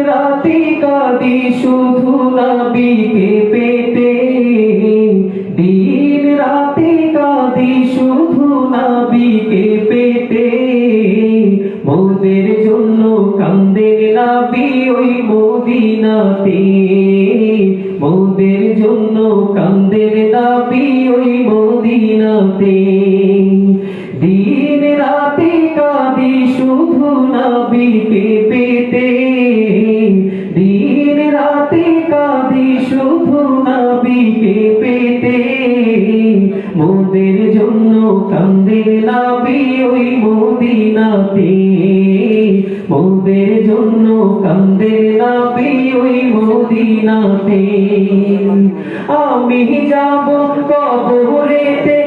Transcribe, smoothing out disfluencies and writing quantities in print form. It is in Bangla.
রাতে কাঁদি শুধু নবীকে পেতে, দিন রাতে কাঁদি শুধু নবীকে পেতে। মোদের জন্য কান্দের নবী ওই মদিনাতে, মোদের জন্য কান্দের নবী ওই মদিনাতে। দিন রাতে কাঁদি শুধু নবীকে পেতে, দিন রাতে কাঁদি শুধু নবীকে পেতে। মোদের জন্য কান্দের নবী ওই মদিনাতে, মোদের জন্য কান্দের নবী ওই মদিনাতে। আমি যাব কবরেতে